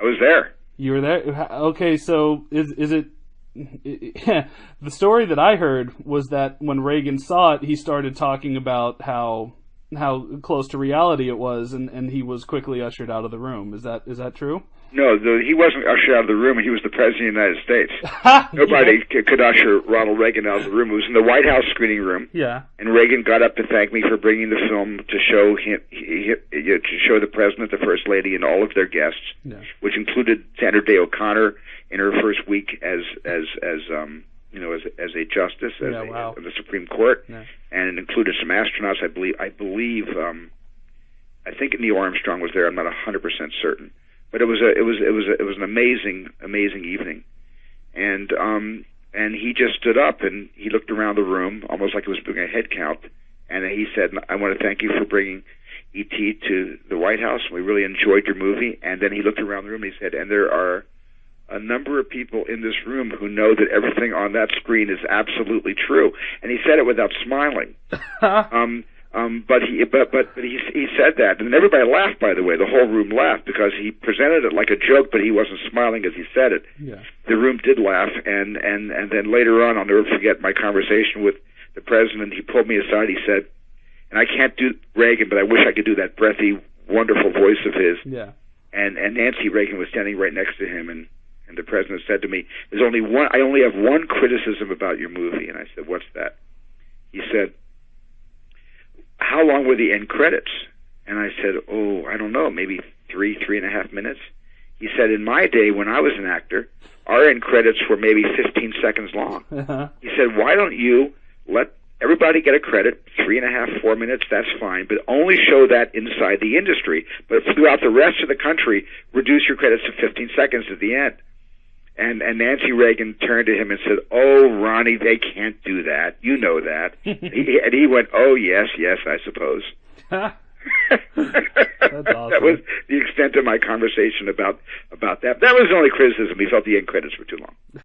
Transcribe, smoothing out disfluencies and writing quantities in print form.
I was there. You were there? Okay, so is it... The story that I heard was that when Reagan saw it, he started talking about how close to reality it was, and he was quickly ushered out of the room. Is that true? No, he wasn't ushered out of the room. He was the President of the United States. Nobody could usher Ronald Reagan out of the room. It was in the White House screening room. Yeah. And Reagan got up to thank me for bringing the film to show to show the President, the First Lady, and all of their guests, which included Sandra Day O'Connor in her first week as a justice in the Supreme Court, and it included some astronauts. I believe I think Neil Armstrong was there. I'm not 100% certain. But it was an amazing evening, and he just stood up and he looked around the room almost like he was doing a head count, and he said, "I want to thank you for bringing E.T. to the White House. We really enjoyed your movie." And then he looked around the room and he said, "And there are a number of people in this room who know that everything on that screen is absolutely true." And he said it without smiling. But he said that, and everybody laughed. By the way, the whole room laughed because he presented it like a joke, but he wasn't smiling as he said it. Yeah. The room did laugh, and then later on, I'll never forget my conversation with the president. He pulled me aside. He said, and I can't do Reagan, but I wish I could do that breathy, wonderful voice of his. Yeah. And Nancy Reagan was standing right next to him, and the president said to me, "There's only one. I only have one criticism about your movie." And I said, "What's that?" He said, "How long were the end credits?" And I said, "Oh, I don't know, maybe 3.5 minutes." He said, "In my day, when I was an actor, our end credits were maybe 15 seconds long." He said, "Why don't you let everybody get a credit, 3.5, 4 minutes, that's fine, but only show that inside the industry. But throughout the rest of the country, reduce your credits to 15 seconds at the end." And Nancy Reagan turned to him and said, "Oh, Ronnie, they can't do that. You know that." And he went, "Oh, yes, I suppose." That's awesome. That was the extent of my conversation about that. That was the only criticism. He felt the end credits were too long.